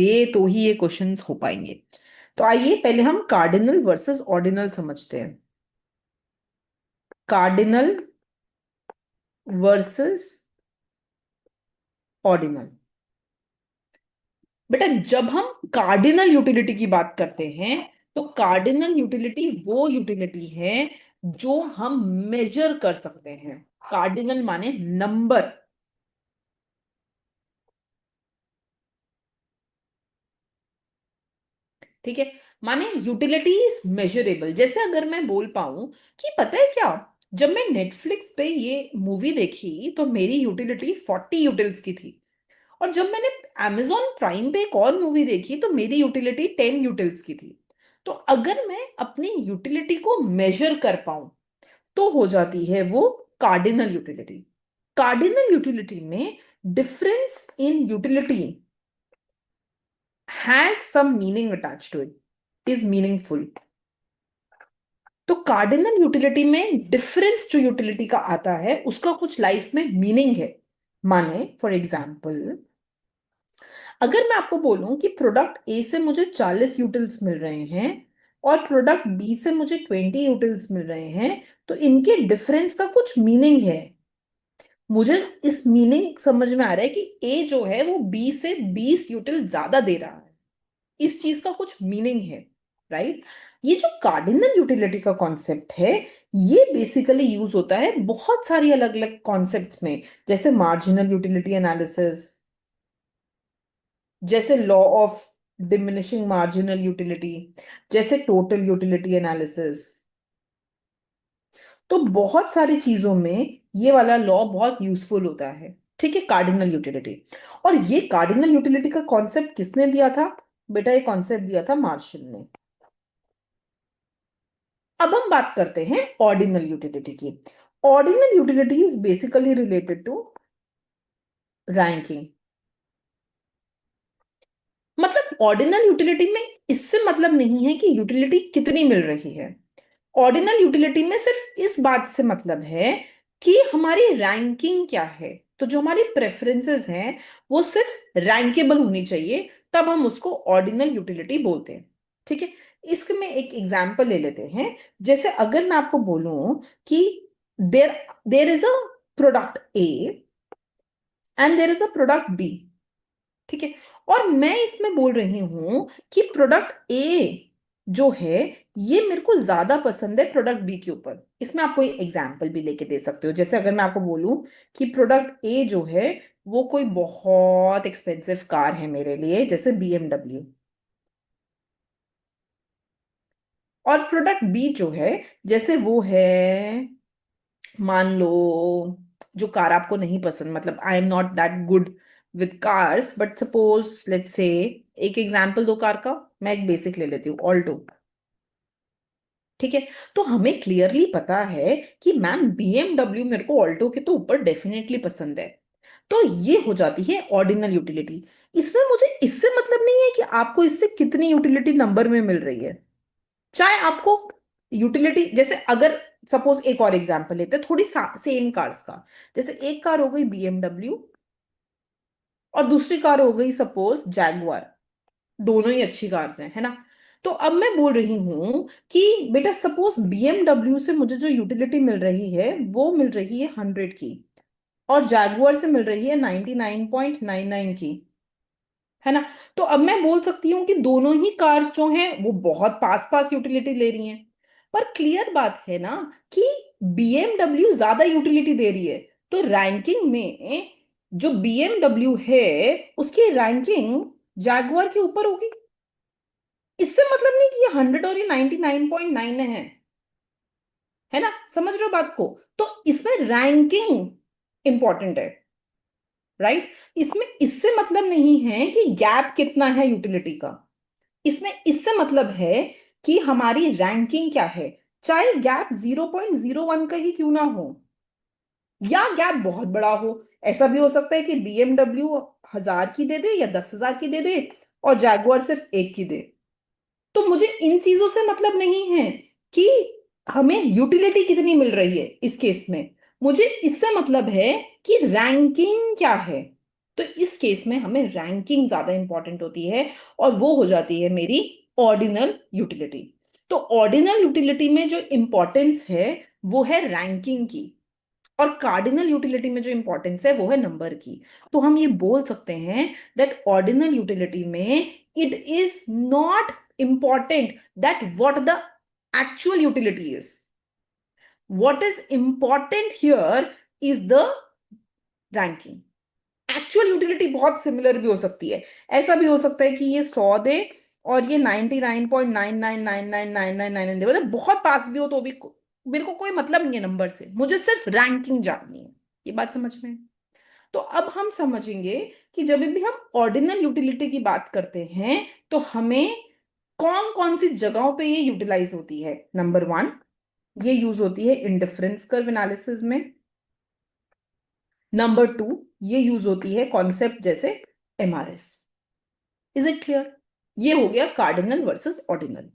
ये तो ही ये क्वेश्चंस हो पाएंगे। तो आइए पहले हम कार्डिनल वर्सेस ऑर्डिनल समझते हैं। Cardinal versus ordinal. बेटा जब हम कार्डिनल यूटिलिटी की बात करते हैं तो कार्डिनल यूटिलिटी वो यूटिलिटी है जो हम मेजर कर सकते हैं। कार्डिनल माने नंबर। ठीक है, माने यूटिलिटी इज मेजरेबल। जैसे अगर मैं बोल पाऊं कि पता है क्या, जब मैं नेटफ्लिक्स पे ये मूवी देखी तो मेरी यूटिलिटी 40 यूटिल्स की थी। और जब मैंने amazon प्राइम पे एक और मूवी देखी तो मेरी यूटिलिटी 10 यूटिल्स की थी। तो अगर मैं अपनी यूटिलिटी को मेजर कर पाऊं तो हो जाती है वो कार्डिनल यूटिलिटी। कार्डिनल यूटिलिटी में difference in utility has some meaning attached to it, is meaningful. तो कार्डिनल यूटिलिटी में डिफरेंस जो यूटिलिटी का आता है उसका कुछ लाइफ में मीनिंग है। माने फॉर एग्जाम्पल, अगर मैं आपको बोलूं कि प्रोडक्ट ए से मुझे 40 यूटिल्स मिल रहे हैं और प्रोडक्ट बी से मुझे 20 यूटिल्स मिल रहे हैं, तो इनके डिफरेंस का कुछ मीनिंग है। मुझे इस मीनिंग समझ में आ रहा है कि ए जो है वो बी से 20 यूटिल ज्यादा दे रहा है। इस चीज का कुछ मीनिंग है, राइट। ये जो कार्डिनल यूटिलिटी का कॉन्सेप्ट है ये बेसिकली यूज होता है बहुत सारी अलग अलग कॉन्सेप्ट्स में, जैसे मार्जिनल यूटिलिटी एनालिसिस, जैसे law of diminishing marginal utility, जैसे टोटल यूटिलिटी एनालिसिस। तो बहुत सारी चीजों में ये वाला लॉ बहुत यूजफुल होता है। ठीक है, कार्डिनल यूटिलिटी। और ये कार्डिनल यूटिलिटी का कॉन्सेप्ट किसने दिया था? बेटा ये कॉन्सेप्ट दिया था मार्शल ने। अब हम बात करते हैं ऑर्डिनल यूटिलिटी की। Ordinal utility is basically related to ranking. मतलब ऑर्डिनल यूटिलिटी में इससे मतलब नहीं है कि यूटिलिटी कितनी मिल रही है। ऑर्डिनल यूटिलिटी में सिर्फ इस बात से मतलब है कि हमारी रैंकिंग क्या है। तो जो हमारी प्रेफरेंसेस हैं वो सिर्फ रैंकेबल होनी चाहिए, तब हम उसको ऑर्डिनल यूटिलिटी बोलते हैं। ठीक है, इसके में एक एग्जांपल ले लेते हैं। जैसे अगर मैं आपको बोलूं कि there there is a product A and there is a product B. ठीक है, और मैं इसमें बोल रही हूं कि प्रोडक्ट ए जो है ये मेरे को ज्यादा पसंद है प्रोडक्ट बी के ऊपर। इसमें आप कोई एग्जाम्पल भी लेके दे सकते हो। जैसे अगर मैं आपको बोलूं कि प्रोडक्ट ए जो है वो कोई बहुत एक्सपेंसिव कार है मेरे लिए, जैसे BMW। और प्रोडक्ट बी जो है, जैसे वो है, मान लो, जो कार आपको नहीं पसंद, मतलब I am not that good with cars, but suppose let's say, एक एग्जांपल दो कार का, मैं एक बेसिक ले लेती हूँ, ऑल्टो। ठीक है, तो हमें क्लियरली पता है कि मैम BMW मेरे को ऑल्टो के तो ऊपर डेफिनेटली पसंद है। तो ये हो जाती है ऑर्डिनल यूटिलिटी। इसमें मुझे इससे मतलब नहीं है कि आपको इससे कितनी यूटिलिटी नंबर में मिल रही है। चाहे आपको यूटिलिटी, जैसे अगर सपोज एक और एग्जांपल लेते हैं थोड़ी सेम कार्स का। जैसे एक कार हो गई BMW और दूसरी कार हो गई सपोज जैगुआर। दोनों ही अच्छी कार्स हैं, है ना। तो अब मैं बोल रही हूं कि बेटा सपोज BMW से मुझे जो यूटिलिटी मिल रही है वो मिल रही है 100 की, और जैगुआर से मिल रही है 99.99 की, है ना। तो अब मैं बोल सकती हूँ कि दोनों ही कार्स जो हैं वो बहुत पास पास यूटिलिटी ले रही हैं। पर क्लियर बात है ना कि BMW ज्यादा यूटिलिटी दे रही है, तो रैंकिंग में जो BMW है उसकी रैंकिंग जैगुआर के ऊपर होगी। इससे मतलब नहीं कि ये 100 और ये 99.9 है ना। समझ रहे हो बात को? तो इसमें रैंकिंग इंपॉर्टेंट है, राइट। इसमें इससे मतलब नहीं है कि गैप कितना है यूटिलिटी का। इसमें इससे मतलब है कि हमारी रैंकिंग क्या है। चाहे गैप 0.01 का ही क्यों ना हो, या गैप बहुत बड़ा हो। ऐसा भी हो सकता है कि BMW 1000 की दे दे या 10,000 की दे दे और जैगुआर सिर्फ एक की दे। तो मुझे इन चीजों से मतलब नहीं है कि हमें यूटिलिटी कितनी मिल रही है इस केस में। मुझे इससे मतलब है कि रैंकिंग क्या है। तो इस केस में हमें रैंकिंग ज्यादा इंपॉर्टेंट होती है, और वो हो जाती है मेरी ऑर्डिनल यूटिलिटी। तो ऑर्डिनल यूटिलिटी में जो इंपॉर्टेंस है वो है रैंकिंग की, और कार्डिनल यूटिलिटी में जो इंपॉर्टेंस है वो है नंबर की। तो हम ये बोल सकते हैं दैट ऑर्डिनल यूटिलिटी में it is not important that what the actual utility is, what is important here is the ranking. Actual utility बहुत सिमिलर भी हो सकती है। ऐसा भी हो सकता है कि ये 100 दे और ये 99.9999999 दे, मतलब बहुत पास भी हो तो भी मेरे को कोई मतलब नहीं है नंबर से, मुझे सिर्फ रैंकिंग जाननी है। ये बात समझ में है? तो अब हम समझेंगे कि जब भी हम ऑर्डिनल यूटिलिटी की बात करते हैं तो हमें कौन कौन सी जगहों पे ये यूटिलाइज होती है। नंबर वन, ये यूज होती है इंडिफरेंस कर्व एनालिसिस में। नंबर टू, ये यूज होती है कॉन्सेप्ट जैसे एमआरएस। Is it clear? ये हो गया कार्डिनल वर्सेस ऑर्डिनल।